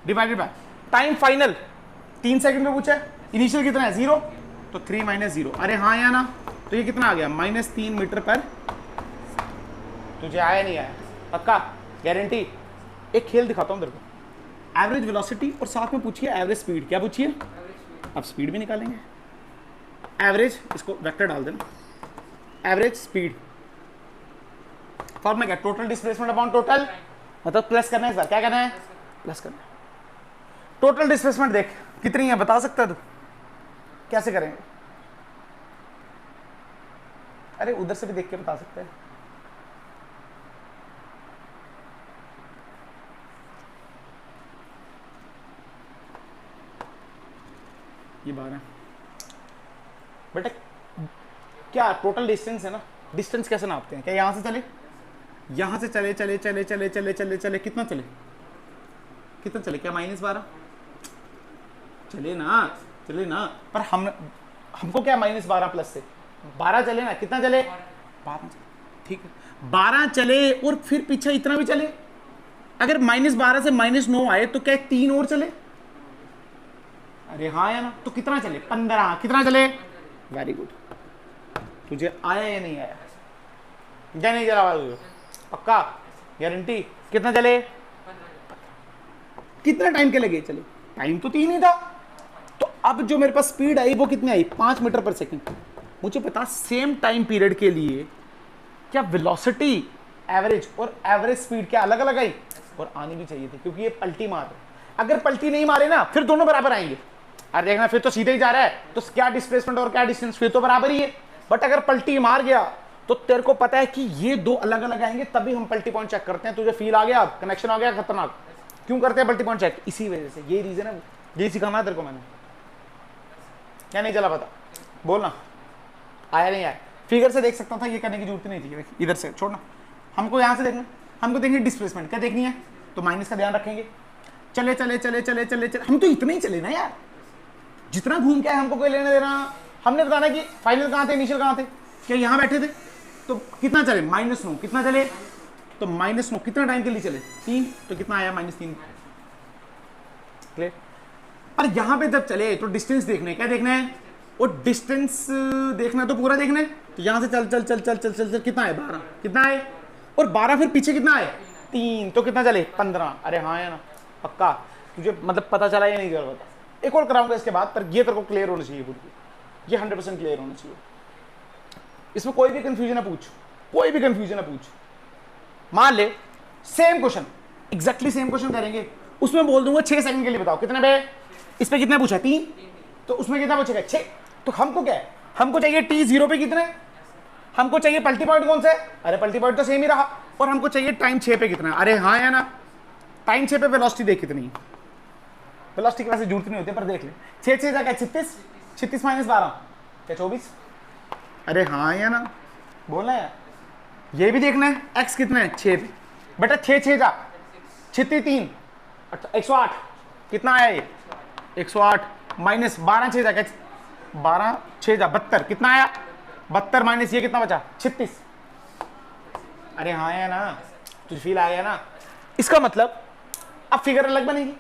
Divided by time final 3 second में पूछा, इनिशियल कितना है? 0, तो 3 - 0। अरे हाँ या ना, तो ये कितना आ गया? -3 मीटर पर। तुझे आया नहीं आया? पक्का गारंटी? एक खेल दिखाता हूं तेरे को। एवरेज वेलोसिटी और साथ में पूछिए एवरेज स्पीड। क्या पूछिए? अब स्पीड भी निकालेंगे। एवरेज, इसको वेक्टर डाल देना, एवरेज स्पीड फॉर्मूला क्या? टोटल डिस्प्लेसमेंट अपॉन टोटल, मतलब प्लस करना है सर, क्या करना है? प्लस करना है। टोटल डिस्प्लेसमेंट देख कितनी है, बता सकता है तू? कैसे करेंगे? अरे उधर से भी देख के बता सकते हैं। ये 12 बेटा, क्या टोटल डिस्टेंस है ना? डिस्टेंस कैसे नापते हैं? क्या यहां से चले, यहां से चले चले चले चले चले चले चले कितना चले, कितना चले? क्या -12 चले ना, चले ना। पर हमको क्या -12 प्लस से 12 चले ना, कितना चले? 12 चले, ठीक है। 12 चले और फिर पीछे इतना भी चले। अगर -12 से -9 आए तो क्या 3 और चले? अरे हाँ या ना, तो कितना चले? 15। कितना चले? Very good. तुझे आया या नहीं आया? या नहीं चला? पक्का गारंटी? कितना चले? कितना टाइम के लगे? चले, टाइम तो 3 ही था। तो अब जो मेरे पास स्पीड आई वो कितनी आई? 5 मीटर पर सेकंड। मुझे पता सेम टाइम पीरियड के लिए क्या वेलोसिटी एवरेज और एवरेज स्पीड क्या अलग अलग आई? और आनी भी चाहिए थी, क्योंकि ये पलटी मार रहे। अगर पलटी नहीं मारे ना फिर दोनों बराबर आएंगे। अरे देखना, फिर तो सीधे ही जा रहा है, तो क्या डिस्प्लेसमेंट और क्या डिस्टेंस, फिर तो बराबर ही है। बट अगर पलटी मार गया तो तेरे को पता है कि ये दो अलग अलग आएंगे, तभी हम पलटी पॉइंट चेक करते हैं। तुझे फील आ गया? कनेक्शन आ गया खतरनाक? क्यों करते हैं पलटी पॉइंट चेक? इसी वजह से, ये रीजन है, यही सिखाना है तेरे को मैंने। क्या नहीं चला पता? बोलना आया नहीं आया? फिगर से देख सकता था, ये करने की जरूरत नहीं थी। इधर से छोड़ना, हमको यहां से देखना, हमको देखनी डिस्प्लेसमेंट। क्या देखनी है? तो माइनस का ध्यान रखेंगे। चले चले चले चले चले चले, हम तो इतने ही चले ना यार, जितना घूम के आए हमको कोई लेने देना। हमने बताना कि फाइनल कहां थे, इनिशियल कहां थे? क्या यहां बैठे थे? तो कितना चले? -9। कितना चले? तो -9 कितना टाइम के लिए चले? 3। तो कितना आया? -3। क्लियर? पर यहां पे जब चले तो डिस्टेंस देखने, क्या देखना है? और डिस्टेंस देखना तो पूरा देखना है, तो यहां से चल चल चल चल चल चल चल कितना है 12, कितना है, और 12 फिर पीछे कितना है 3, तो कितना चले 15। अरे हाँ है ना, पक्का तुझे मतलब पता चला या नहीं कर पता। एक और कराऊंगा इसके बाद, पर ये तेरे को क्लियर होना चाहिए पूरी, ये 100% क्लियर होना चाहिए। इसमें कोई भी कंफ्यूजन है पूछ, कोई भी कंफ्यूजन है पूछ। मान ले same question, exactly same question करेंगे, उसमें बोल दूंगा 6 सेकंड के लिए बताओ कितने पे, इस पे कितना पूछा 3, तो उसमें कितना पूछेगा 6। तो हमको क्या है, हमको चाहिए t 0 पे कितने, हमको चाहिए पल्टी पॉइंट कौन सा है, अरे पल्टी पॉइंट तो सेम ही रहा, और हमको चाहिए टाइम 6 पे कितना, अरे हाँ या ना, टाइम 6 पे वेलोसिटी देख कितनी, वेलोसिटी की वैसे जरूरत नहीं होती पर देख ले, 6 6 क्या 36, 36 माइनस 12 क्या 24, अरे हाँ या ना, बोलना है। ये भी देखना है x कितना है 6 पे, बेटा 6 6 जा 36 3 108, कितना आया ये 108 माइनस 12 6 जा 12 6 जा 72, कितना आया 72 माइनस ये कितना बचा 36। अरे हाँ या ना, तुझे फील आया ना। इसका मतलब अब फिगर अलग बनेगी,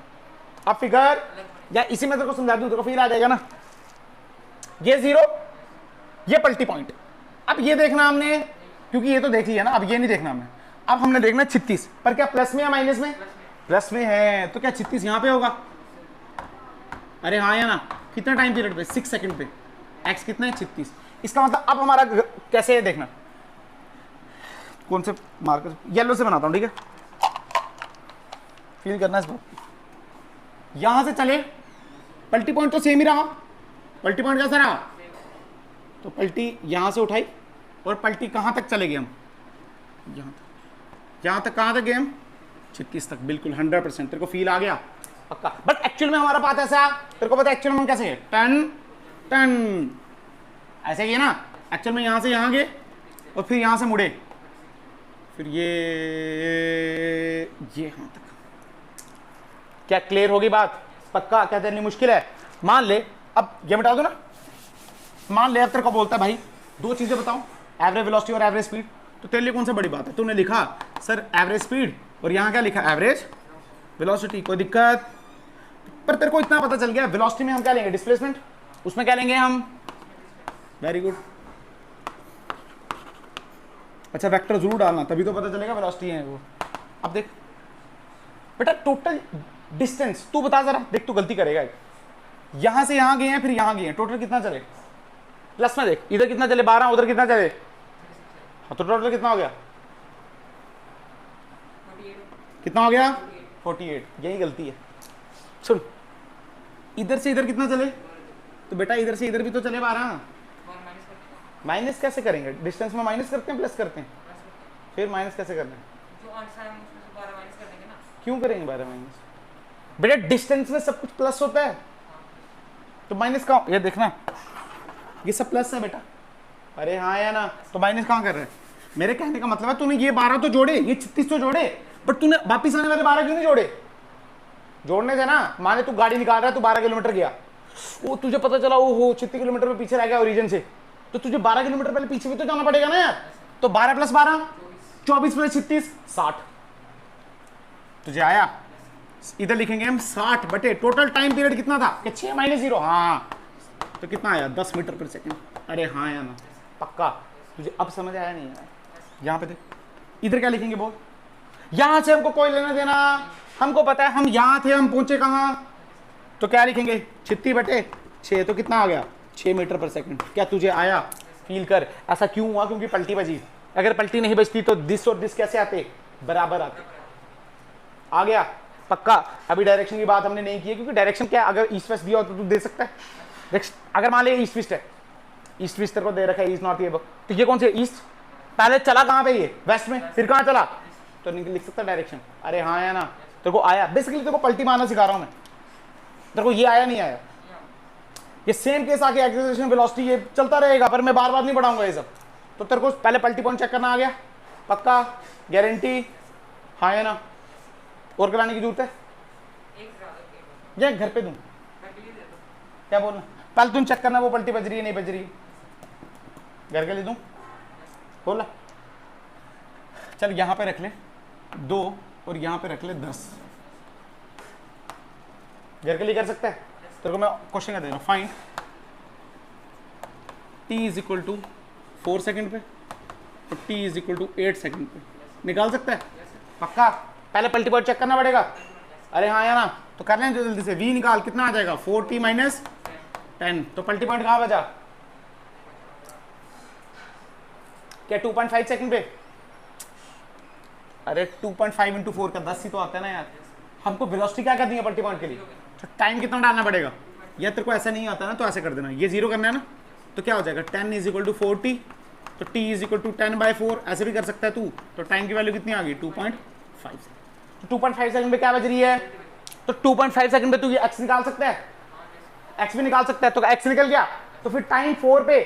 अब फिगर या इसी में तेरे को समझा दूं, तेरे को फील आ जाएगा ना। ये 0, ये पल्टी पॉइंट। अब ये देखना हमने, क्योंकि ये तो देख लिया ना, अब ये नहीं देखना हमने, अब हमने देखना 36, पर क्या प्लस में या माइनस में, प्लस में है, तो क्या 36 यहां पे होगा, अरे हाँ या ना, कितना टाइम पीरियड पे 6 सेकंड पे, x कितना है 36। इसका मतलब अब हमारा कैसे है देखना, कौन से मार्कर, येलो से बनाता हूं, ठीक है, फील करना इस बात। यहां से चले, पल्टी पॉइंट तो सेम ही रहा, पल्टी पॉइंट कैसा रहा, तो पल्टी यहां से उठाई, और पल्टी कहां तक चले गए हम, यहां तक कहां तक गए हम 36 तक, बिल्कुल 100%। तेरे को फील आ गया पक्का। बट एक्चुअल में हमारा पाथ ऐसा, तेरे को पता है एक्चुअल में कैसे है, टन टन ऐसे ही है ना, एक्चुअल में यहां से यहां गए और फिर यहां से मुड़े, फिर ये यहां तक। क्या क्लियर होगी बात, पक्का, क्या तेरे लिए मुश्किल है। मान ले, अब ये मिटा दो ना, मान ले अब तेरे को बोलता है भाई 2 चीजें बताओ, एवरेज वेलोसिटी और एवरेज स्पीड, तो तेरे लिए कौन सा बड़ी बात है, तूने लिखा सर एवरेज स्पीड और यहां क्या लिखा एवरेज वेलोसिटी, कोई दिक्कत। पर तेरे को इतना पता चल गया, वेलोसिटी में हम क्या लेंगे डिस्प्लेसमेंट, उसमें क्या लेंगे हम, वेरी गुड। अच्छा वेक्टर जरूर डालना, तभी तो पता चलेगा वेलोसिटी है वो। अब देख बेटा टोटल डिस्टेंस तू बता जरा, देख तू गलती करेगा, यहां से यहां गए हैं फिर यहां गए हैं, टोटल कितना चले, प्लस में देख, इधर कितना चले 12, उधर कितना चले, हाँ तो टोटल कितना हो गया, कितना हो गया 48, यही गलती है। सुन, इधर से इधर कितना चले, तो बेटा इधर से इधर भी तो चले 12, माइनस कैसे करेंगे, डिस्टेंस में माइनस करते हैं प्लस करते हैं, फिर माइनस कैसे करना है, क्यों करेंगे 12 माइनस, बेटा डिस्टेंस में सब कुछ प्लस होता है, तो माइनस कहाँ, ये देखना ये सब प्लस है बेटा, अरे हाँ या ना, तो माइनस कहाँ कर रहे हैं। मेरे कहने का मतलब है तूने ये 12 तो जोड़े, ये 36 तो जोड़े, बट तूने वापिस आने वाले 12 क्यों नहीं जोड़े, जोड़ने से ना, माने तू गाड़ी निकाल रहा है, तू 12 किलोमीटर गया, वो तुझे पता चला वो हो 36 किलोमीटर में पीछे रह गया ओरिजिन से, तो तुझे 12 किलोमीटर पहले पीछे भी तो जाना पड़ेगा ना यार, तो 12 + 12 24 + 36 60, तुझे आया। इधर लिखेंगे हम 60 बटे टोटल टाइम पीरियड कितना था, 6 - 0, हाँ तो कितना आया 10 मीटर पर सेकंड, अरे हाँ या ना, पक्का। तुझे अब समझ आया नहीं आया, यहाँ पे देख, इधर क्या लिखेंगे बोल, यहां से हमको कोई लेना देना, हमको पता है हम यहां थे, हम पहुंचे कहां, तो क्या लिखेंगे 36 बटे 6, तो कितना आ गया 6 मीटर पर सेकंड। क्या तुझे आया, फील कर ऐसा क्यों हुआ, क्योंकि पलटी बजी, अगर पलटी नहीं बजती तो दिस और दिस कैसे आते, बराबर आते, आ गया पक्का। अभी डायरेक्शन की बात हमने नहीं की है, क्योंकि डायरेक्शन क्या, अगर ईस्ट वेस्ट दिया हो तो तू दे सकता है, अगर मान ले ईस्ट वेस्ट है, ईस्ट वेस्ट तेरे को दे रखा है, ईस्ट नॉर्थ ये, तो ये कौन से ईस्ट, पहले चला कहां पे, ये वेस्ट में, फिर कहां चला, तो लिख सकता डायरेक्शन, अरे हाँ या ना, तेरे को आया। बेसिकली तेरे को पलटी मारना सिखा रहा हूं मैं, तेरे को ये आया नहीं आया, ये सेम केस आके एक्सेलरेशन वेलोसिटी ये चलता रहेगा, पर मैं बार बार नहीं बढ़ाऊंगा ये सब, तो तेरे को पहले पलटी पॉइंट चेक करना आ गया, पक्का गारंटी, हाँ या ना, और कराने की जरूरत है या घर पे दूं, क्या बोलना, पहले तुम चेक करना वो पलटी बज रही है नहीं बज रही है, घर के लिए दूं, बोला चल यहां पे रख ले 2 और यहां पे रख ले 10, घर के लिए कर सकता है। तेरे को मैं क्वेश्चन का दे रहा हूं, find t is equal to 4 second पे और t is equal to 8 second पे निकाल सकता है? पक्का? पहले पलटी पॉइंट चेक करना पड़ेगा। अरे हाँ या ना? तो कर लें जल्दी से। v निकाल, कितना आ जाएगा? 4t minus 10। तो पलटी पॉइंट कहाँ बचा? क्या 2.5 सेकेंड पे? अरे 2.5 इंटू 4 का 10 ही तो आता है ना यार। हमको वेलोसिटी क्या करनी है पलटी पॉइंट के लिए? तो टाइम कितना डालना पड़ेगा? या तेरे को ऐसा नहीं आता ना तो ऐसे कर देना, ये 0 करना है ना, तो क्या हो जाएगा? 10 इज इक्वल टू 40, तो t इज इक्वल टू 10/4। ऐसे भी कर सकता है तू। तो टाइम की वैल्यू कितनी आ गई? 2.5। तो 2.5 सेकंड पे क्या बज रही है? तो 2.5 सेकंड पे तू ये x निकाल सकता है, x भी निकाल सकता है। तो x निकल गया, तो फिर टाइम 4 पे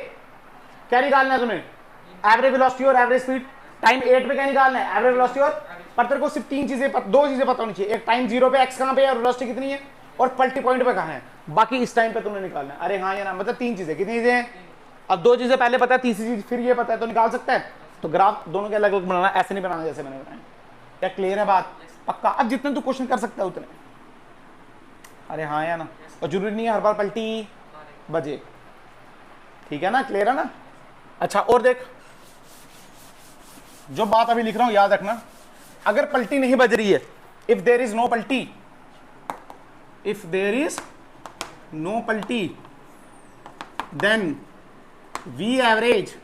क्या निकालना है तुम्हें? एवरेज वेलोसिटी और एवरेज स्पीड। टाइम 8 पे क्या निकालना है? एवरेज वेलोसिटी और। पर तेरे को सिर्फ दो चीजें पता होनी चाहिए, एक टाइम 0 पे x कहां पे है और वेलोसिटी कितनी है, और पलटी पॉइंट पे कहां है। बाकी इस टाइम पे तुमने निकालना है। अरे हाँ या ना? मतलब 3 चीजें। कितनी चीजें हैं? अब 2 चीजें पहले पता है, तीसरी चीज फिर ये पता है, तो निकाल सकता है। तो ग्राफ दोनों के अलग अलग बनाना, ऐसे नहीं बनाना जैसे मैंने बनाया। क्या क्लियर है बात? पक्का? अब जितने तू क्वेश्चन कर सकता है उतने। अरे हाँ या ना? और जरूरी नहीं है हर बार पलटी बजे, ठीक है ना? क्लियर है ना? अच्छा, और देख, जो बात अभी लिख रहा हूं याद रखना, अगर पलटी नहीं बज रही है, इफ देयर इज नो पलटी, इफ देयर इज नो पलटी, then v average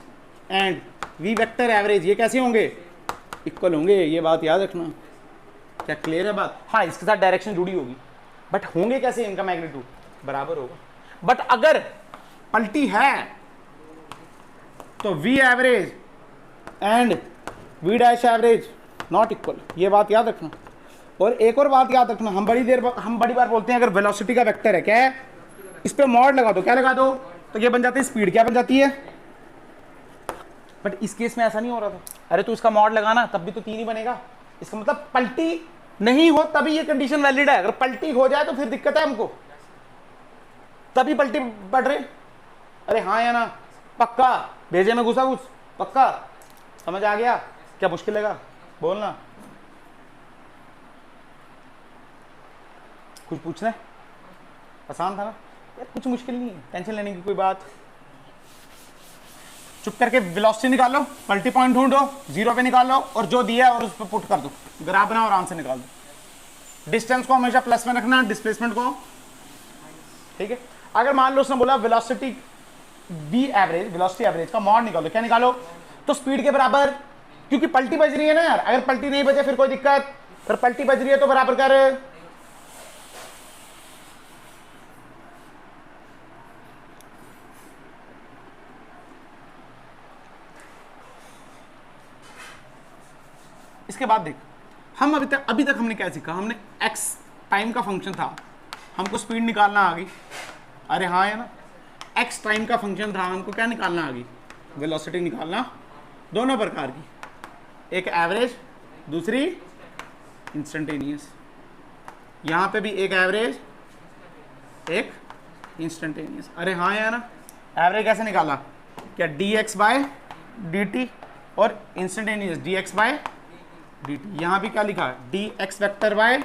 and v vector average ये कैसे होंगे? इक्वल होंगे। ये बात याद रखना। क्या क्लियर है बात? हाँ, इसके साथ डायरेक्शन जुड़ी होगी, बट होंगे कैसे? इनका मैग्नीट्यूड बराबर होगा। बट अगर पलटी है तो v average and v dash average not equal. ये बात याद रखना। और एक और बात याद रखना, हम बड़ी बार बोलते हैं अगर वेलोसिटी का वेक्टर है, क्या है, इस पे मॉड लगा दो। क्या लगा दो? तो ये बन जाती है स्पीड। क्या बन जाती है? बट इस केस में ऐसा नहीं हो रहा था। अरे तो इसका मॉड लगाना, तब भी तो 3 ही बनेगा। इसका मतलब पलटी नहीं हो तभी ये कंडीशन वैलिड है। अगर पलटी हो जाए तो फिर दिक्कत है हमको, तभी पलटी बढ़ रहे। अरे हाँ या ना? पक्का? भेजे में घुसा घुस? पक्का? समझ आ गया? क्या मुश्किल लगा? बोलना। कुछ पूछना है? आसान था ना यार, कुछ मुश्किल नहीं है, टेंशन लेने की कोई बात। चुप करके वेलोसिटी निकालो, पलटी पॉइंट ढूंढो, 0 पे निकालो और जो दिया है और उस पर पुट कर दो, ग्राफ बनाओ, आराम से निकाल दो। डिस्टेंस को हमेशा प्लस में रखना, डिस्प्लेसमेंट को, ठीक है। अगर मान लो उसने बोला velocity v average, velocity average का मॉड निकालो, क्या निकालो? तो स्पीड के बराबर, क्योंकि पलटी बज रही है ना यार। अगर पलटी नहीं बजे फिर कोई दिक्कत, फिर पलटी बज रही है तो बराबर कर इसके बाद देख, हम अभी तक हमने क्या सीखा? हमने x टाइम का फंक्शन था, हमको स्पीड निकालना आ गई। अरे हाँ है ना? x टाइम का फंक्शन था, हमको क्या निकालना आ गई? वेलोसिटी निकालना। दोनों प्रकार की, एक एवरेज, दूसरी इंस्टेंटेनियस। यहाँ पे भी एक एवरेज, एक इंस्टेंटेनियस। अरे हाँ है ना? एवरेज कैसे निकाला? क्या dx बाय dt, और इंस्टेंटेनियस dx बाय dt। यहाँ भी क्या लिखा? dx वेक्टर बाय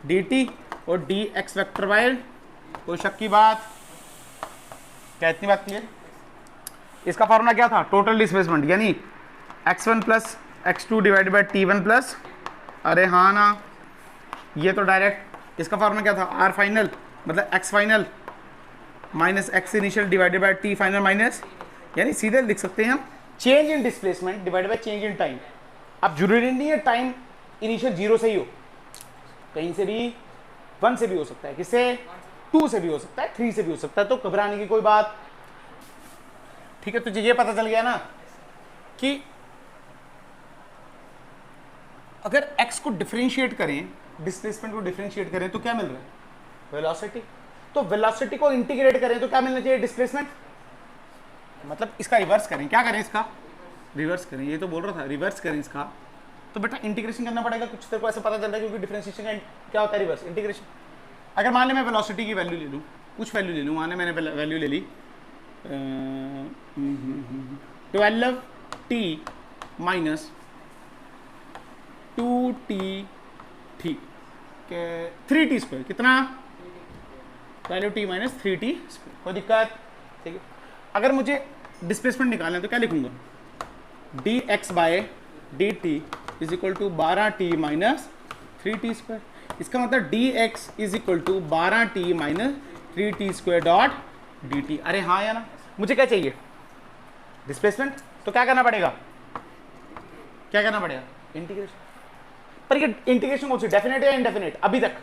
dt और dx वेक्टर बाय, कोई शक की बात? क्या इतनी बात की है? इसका फॉर्मूला क्या था? टोटल डिस्प्लेसमेंट, यानी x1 plus x2 divided by t1 plus, अरे हाँ ना, ये तो डायरेक्ट इसका फॉर्मूला क्या था? r फाइनल मतलब x final minus x initial divided bye t final minus, यानी सीधे लिख सकते हैं हम change in displacement divided by change in time. अब जरूरी नहीं है टाइम इनिशियल 0 से ही हो, कहीं से भी 1 से भी हो सकता है, किससे? 2 से भी हो सकता है, 3 से भी हो सकता है, तो घबराने की कोई बात, ठीक है। तुझे ये पता चल गया ना कि अगर x को डिफरेंशिएट करें, डिस्प्लेसमेंट को डिफरेंशिएट करें तो क्या मिल रहा है? वेलोसिटी। तो वेलोसिटी को इंटीग्रेट करें तो क्या मिलना चाहिए? डिस्प्लेसमेंट। मतलब इसका रिवर्स करें, क्या करें? इसका रिवर्स करें, ये तो बोल रहा था रिवर्स करें इसका, तो बेटा इंटीग्रेशन करना पड़ेगा। कुछ तेरे को ऐसे पता चल रहा है क्योंकि डिफरेंशिएशन का क्या होता है? Reverse integration. अगर मान ले मैं वेलोसिटी की वैल्यू ले लूँ, कुछ वैल्यू ले लूँ, मान ले मैंने वैल्यू ले ली 12t माइनस 2t थी 3t स्क्वायर, कितना? Value t minus 3t square, कोई दिक्कत? ठीक है। अगर मुझे डिस्प्लेसमेंट निकालना है तो क्या लिखूंगा, D X by D T is equal to 12t minus 3t square. इसका मतलब D X is equal to 12t minus 3t square dot D T. अरे हाँ या ना, मुझे क्या चाहिए डिस्प्लेसमेंट, तो क्या करना पड़ेगा, क्या करना पड़ेगा इंटीग्रेशन। पर ये इंटीग्रेशन कौन सी, डेफिनेट या इनडेफिनेट अभी तक,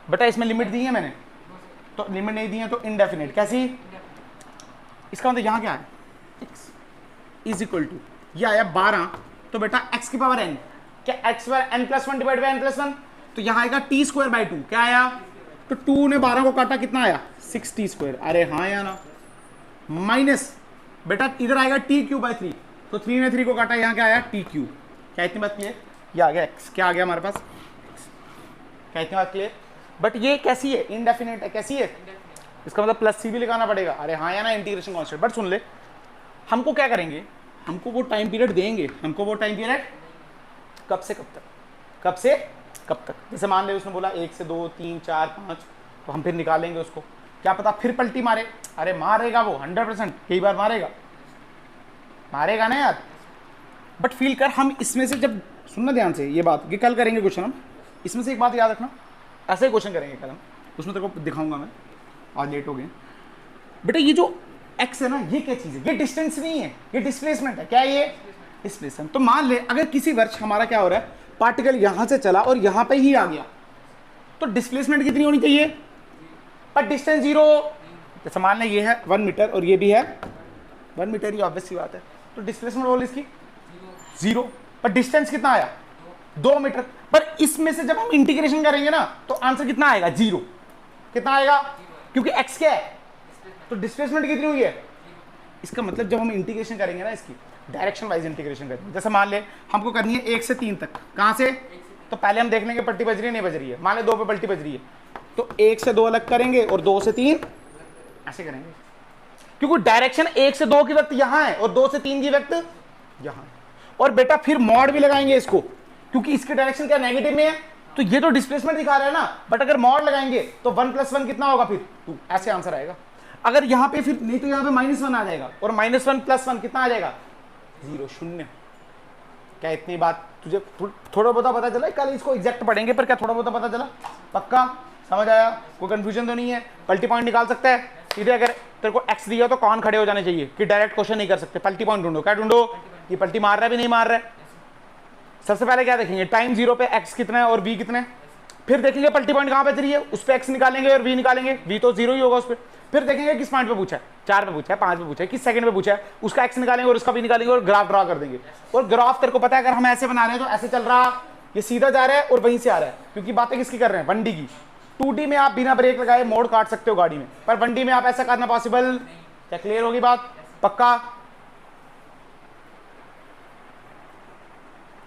बेटा इसमें लिमिट दी है मैंने, तो लिमिट नहीं दी है तो इनडेफिनेट। कैसी, इसका मतलब यहां क्या है, x इज इक्वल टू ये आया 12, तो बेटा x की पावर n, क्या x पर n+1 डिवाइड बाय n+1, तो यहां आएगा t स्क्वायर बाय 2, क्या आया, तो 2 ने 12 को काटा कितना आया 6t स्क्वायर। अरे हाँ या ना, माइनस बेटा इधर आएगा t क्यूब बाय 3, तो 3 ने 3 को काटा, यहां क्या आया t क्यूब। क्या इतनी बात क्लियर, ये आ गया x, क्या आ गया हमारे पास, क्या इतनी बात क्लियर। बट ये कैसी है, इनडेफिनेट है, कैसी है, इसका मतलब प्लस सी भी लगाना पड़ेगा। अरे हाँ या ना, इंटीग्रेशन कांस्टेंट। बट सुन ले, हमको क्या करेंगे, हमको वो टाइम पीरियड देंगे, हमको वो टाइम पीरियड कब से कब तक, कब से कब तक। जैसे मान ले उसने बोला 1 से 2 3 4 5, तो हम फिर निकालेंगे उसको, क्या पता फिर पलटी मारे। अरे मारेगा वो 100%, कई बार मारेगा, मारेगा ना यार। बट फील कर, हम इसमें से जब, सुनना ध्यान से ये बात, ये कल करेंगे क्वेश्चन हम, इसमें से एक बात याद रखना, ऐसे ही क्वेश्चन करेंगे कल हम, उसमें तेरे को दिखाऊंगा मैं, आज लेट हो गए बेटा। ये जो x है ना, ये क्या चीज़ है, ये डिस्टेंस नहीं है, ये डिस्प्लेसमेंट है। क्या है ये, डिस्प्लेसमेंट। तो मान ले अगर किसी वर्ष हमारा क्या हो रहा है, पार्टिकल यहां से चला और यहां पे ही आ गया, तो डिस्प्लेसमेंट कितनी होनी चाहिए, पर डिस्टेंस 0। जैसे मान ले ये है 1 मीटर और ये भी है 1 मीटर, ये ऑब्वियस सी बात है, तो डिस्प्लेसमेंट बोल इसकी 0, पर डिस्टेंस कितना आया 2 मीटर। पर इसमें से जब हम इंटीग्रेशन करेंगे ना, तो आंसर कितना आएगा 0, कितना आएगा, क्योंकि x क्या है, तो डिस्प्लेसमेंट कितनी हुई है। इसका मतलब जब हम इंटीग्रेशन करेंगे ना, इसकी डायरेक्शन वाइज इंटीग्रेशन करेंगे। जैसे मान ले हमको करनी है 1 से 3 तक, कहां से, तो पहले हम देख लेंगे पलटी बज रही है नहीं बज रही है। मान ले 2 पे पलटी बज रही है, तो 1 से 2 अलग करेंगे और 2 से 3 ऐसे करेंगे, क्योंकि डायरेक्शन 1 से 2 की वक्त यहां है और 2 से 3 की वक्त यहां। और बेटा फिर मॉड भी लगाएंगे इसको, क्योंकि इसकी डायरेक्शन क्या नेगेटिव में है, तो ये तो डिस्प्लेसमेंट दिखा रहा है ना। बट अगर मॉड लगाएंगे तो 1+1 कितना होगा, फिर 2, ऐसे आंसर आएगा। अगर यहां पे फिर नहीं, तो यहां पे -1 आ जाएगा, और -1 + 1 कितना आ जाएगा 0, 0। क्या इतनी बात तुझे थोड़ा बहुत पता चला, कल इसको एग्जैक्ट पढ़ेंगे, पर क्या थोड़ा बहुत पता चला, पक्का समझ आया, कोई कंफ्यूजन तो नहीं है। पलटी पॉइंट निकाल सकता है सीधे, अगर तेरे को x दिया तो कौन खड़े हो जाने चाहिए कि डायरेक्ट क्वेश्चन नहीं कर सकते, पलटी पॉइंट ढूंढो। क्या ढूंढो, ये पलटी मार रहा है भी नहीं मार रहा है। सबसे पहले क्या देखेंगे, टाइम 0 पे x कितना है और v कितना है, फिर देखेंगे पलटी पॉइंट कहां पे चली है, उस पे x निकालेंगे और v निकालेंगे, v तो 0 ही होगा उस पे। फिर देखेंगे किस पॉइंट पे पूछा है, 4 पे पूछा है, 5 पे पूछा है, किस सेकंड पे पूछा है, उसका x निकालेंगे और उसका v निकालेंगे और ग्राफ ड्रॉ कर देंगे। और ग्राफ तेरे को पता है, अगर हम ऐसे बना रहे हैं तो ऐसे चल रहा, ये सीधा जा रहा है और वहीं से आ रहा है, क्योंकि बातें किसकी कर रहे हैं, 1D की। 2D में आप बिना ब्रेक लगाए मोड़ काट सकते हो गाड़ी में, पर 1D में आप ऐसा करना पॉसिबल। क्या क्लियर होगी बात, पक्का।